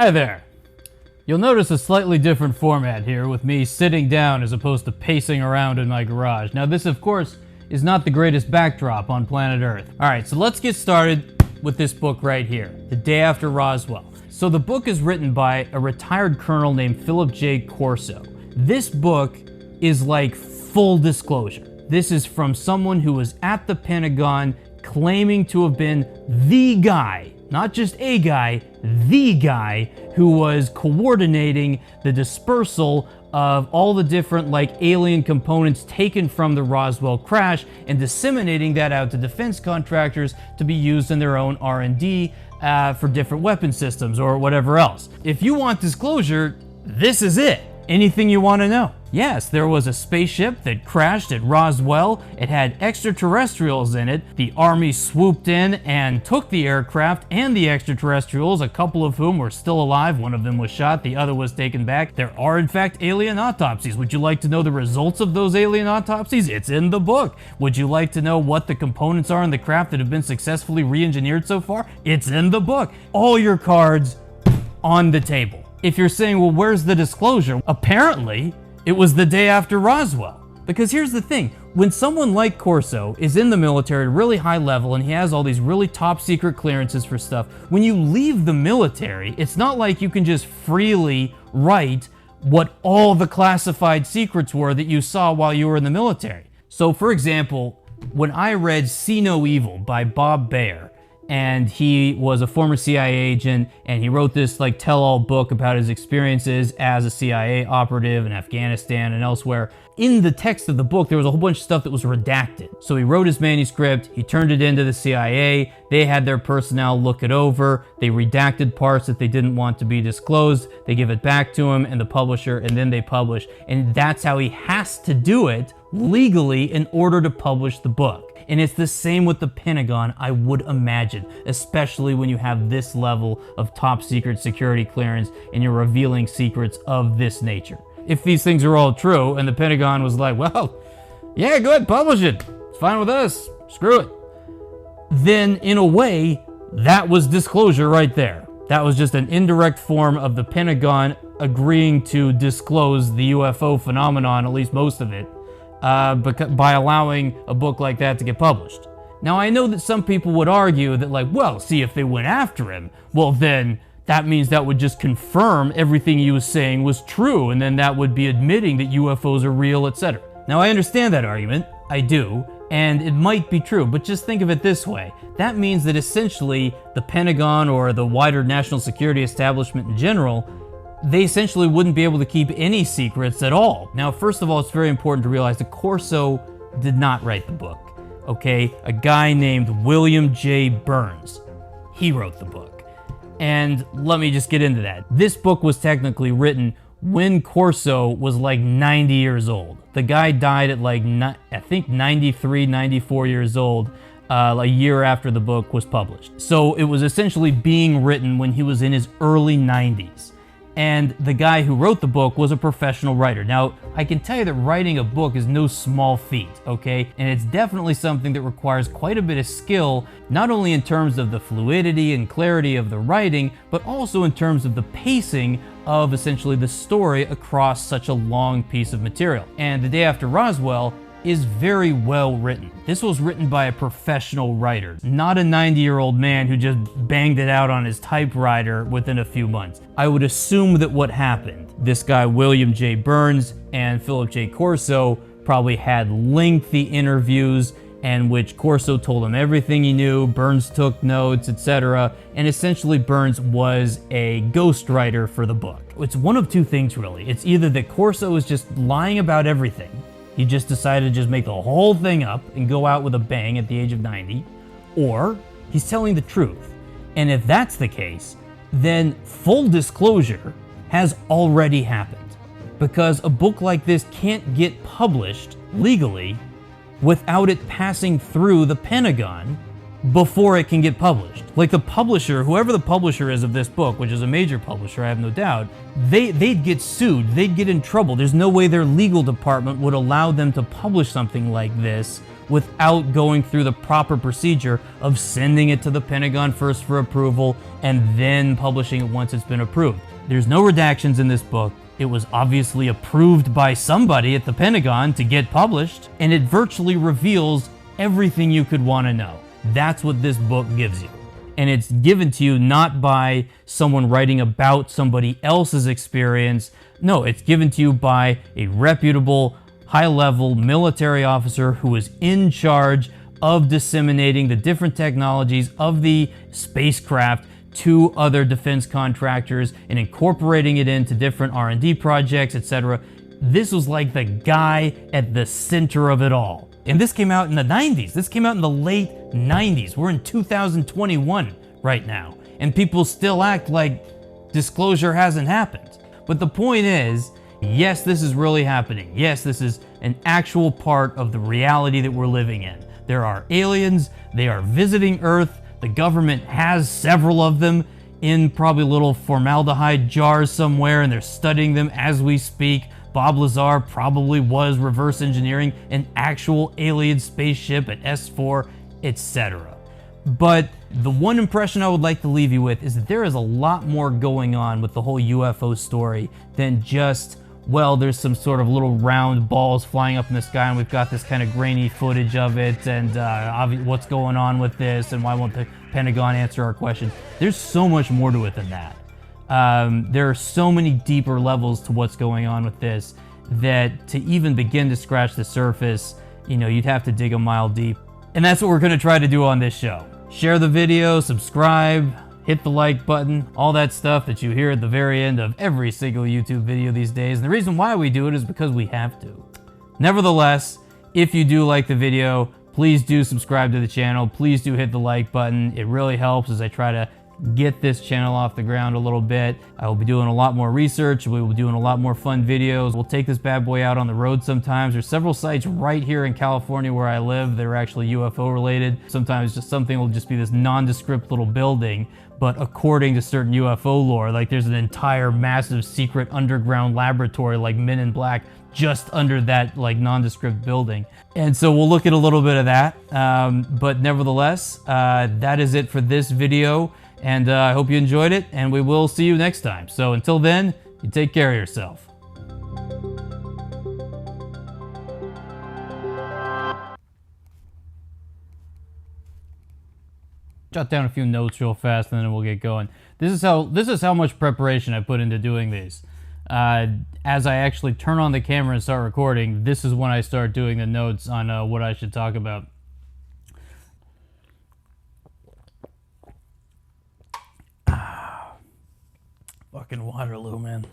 Hi there. You'll notice a slightly different format here with me sitting down as opposed to pacing around in my garage. Now this, of course, is not the greatest backdrop on planet Earth. Alright, so let's get started with this book right here, The Day After Roswell. So the book is written by a retired colonel named Philip J. Corso. This book is like full disclosure. This is from someone who was at the Pentagon claiming to have been the guy, not just a guy, the guy who was coordinating the dispersal of all the different alien components taken from the Roswell crash and disseminating that out to defense contractors to be used in their own R&D for different weapon systems or whatever else. If you want disclosure, this is it. Anything you want to know. Yes, there was a spaceship that crashed at Roswell. It had extraterrestrials in it. The Army swooped in and took the aircraft and the extraterrestrials, a couple of whom were still alive. One of them was shot, the other was taken back. There are, in fact, alien autopsies. Would you like to know the results of those alien autopsies? It's in the book. Would you like to know what the components are in the craft that have been successfully re-engineered so far? It's in the book. All your cards on the table. If you're saying, well, where's the disclosure? Apparently, it was the day after Roswell. Because here's the thing, when someone like Corso is in the military at a really high level and he has all these really top secret clearances for stuff, when you leave the military, it's not like you can just freely write what all the classified secrets were that you saw while you were in the military. So for example, when I read See No Evil by Bob Baer, and he was a former CIA agent, and he wrote this tell-all book about his experiences as a CIA operative in Afghanistan and elsewhere. In the text of the book, there was a whole bunch of stuff that was redacted. So he wrote his manuscript, he turned it into the CIA, they had their personnel look it over, they redacted parts that they didn't want to be disclosed, they give it back to him and the publisher, and then they publish. And that's how he has to do it legally in order to publish the book. And it's the same with the Pentagon, I would imagine, especially when you have this level of top secret security clearance and you're revealing secrets of this nature. If these things are all true and the Pentagon was like, well, yeah, go ahead, publish it. It's fine with us. Screw it. Then in a way, that was disclosure right there. That was just an indirect form of the Pentagon agreeing to disclose the UFO phenomenon, at least most of it, by allowing a book like that to get published. Now I know that some people would argue that well, see, if they went after him, well then that means that would just confirm everything he was saying was true, and then that would be admitting that UFOs are real, etc. Now I understand that argument, I do, and it might be true, but just think of it this way. That means that essentially the Pentagon or the wider national security establishment in general, they essentially wouldn't be able to keep any secrets at all. Now, first of all, it's very important to realize that Corso did not write the book, okay? A guy named William J. Burns, he wrote the book. And let me just get into that. This book was technically written when Corso was 90 years old. The guy died at I think 93, 94 years old, a year after the book was published. So it was essentially being written when he was in his early 90s. And the guy who wrote the book was a professional writer. Now, I can tell you that writing a book is no small feat, okay? And it's definitely something that requires quite a bit of skill, not only in terms of the fluidity and clarity of the writing, but also in terms of the pacing of essentially the story across such a long piece of material. And The Day After Roswell is very well written. This was written by a professional writer, not a 90-year-old man who just banged it out on his typewriter within a few months. I would assume that what happened, this guy William J. Burns and Philip J. Corso probably had lengthy interviews in which Corso told him everything he knew, Burns took notes, etc. And essentially Burns was a ghostwriter for the book. It's one of two things really. It's either that Corso is just lying about everything, he just decided to just make the whole thing up and go out with a bang at the age of 90, or he's telling the truth. And if that's the case, then full disclosure has already happened. Because a book like this can't get published legally without it passing through the Pentagon before it can get published. The publisher, whoever the publisher is of this book, which is a major publisher, I have no doubt, they'd get sued, they'd get in trouble. There's no way their legal department would allow them to publish something like this without going through the proper procedure of sending it to the Pentagon first for approval and then publishing it once it's been approved. There's no redactions in this book. It was obviously approved by somebody at the Pentagon to get published, and it virtually reveals everything you could want to know. That's what this book gives you. And it's given to you not by someone writing about somebody else's experience. No, it's given to you by a reputable, high-level military officer who is in charge of disseminating the different technologies of the spacecraft to other defense contractors and incorporating it into different R&D projects, etc. This was like the guy at the center of it all. And this came out in the 90s. This came out in the late 90s. We're in 2021 right now. And people still act like disclosure hasn't happened. But the point is, yes, this is really happening. Yes, this is an actual part of the reality that we're living in. There are aliens. They are visiting Earth. The government has several of them in probably little formaldehyde jars somewhere, and they're studying them as we speak. Bob Lazar probably was reverse engineering an actual alien spaceship at S4, etc. But the one impression I would like to leave you with is that there is a lot more going on with the whole UFO story than just, well, there's some sort of little round balls flying up in the sky and we've got this kind of grainy footage of it, and what's going on with this, and why won't the Pentagon answer our questions? There's so much more to it than that. There are so many deeper levels to what's going on with this that to even begin to scratch the surface, you'd have to dig a mile deep. And that's what we're going to try to do on this show. Share the video, subscribe, hit the like button, all that stuff that you hear at the very end of every single YouTube video these days. And the reason why we do it is because we have to. Nevertheless, if you do like the video, please do subscribe to the channel. Please do hit the like button. It really helps as I try to get this channel off the ground a little bit. I will be doing a lot more research. We will be doing a lot more fun videos. We'll take this bad boy out on the road sometimes. There's several sites right here in California where I live that are actually UFO related. Sometimes just something will just be this nondescript little building, but according to certain UFO lore, like there's an entire massive secret underground laboratory like Men in Black just under that like nondescript building. And so we'll look at a little bit of that. But nevertheless, that is it for this video. And I hope you enjoyed it, and we will see you next time. So until then, you take care of yourself. Jot down a few notes real fast, and then we'll get going. This is how much preparation I put into doing these. As I actually turn on the camera and start recording, this is when I start doing the notes on what I should talk about. Fucking Waterloo, man.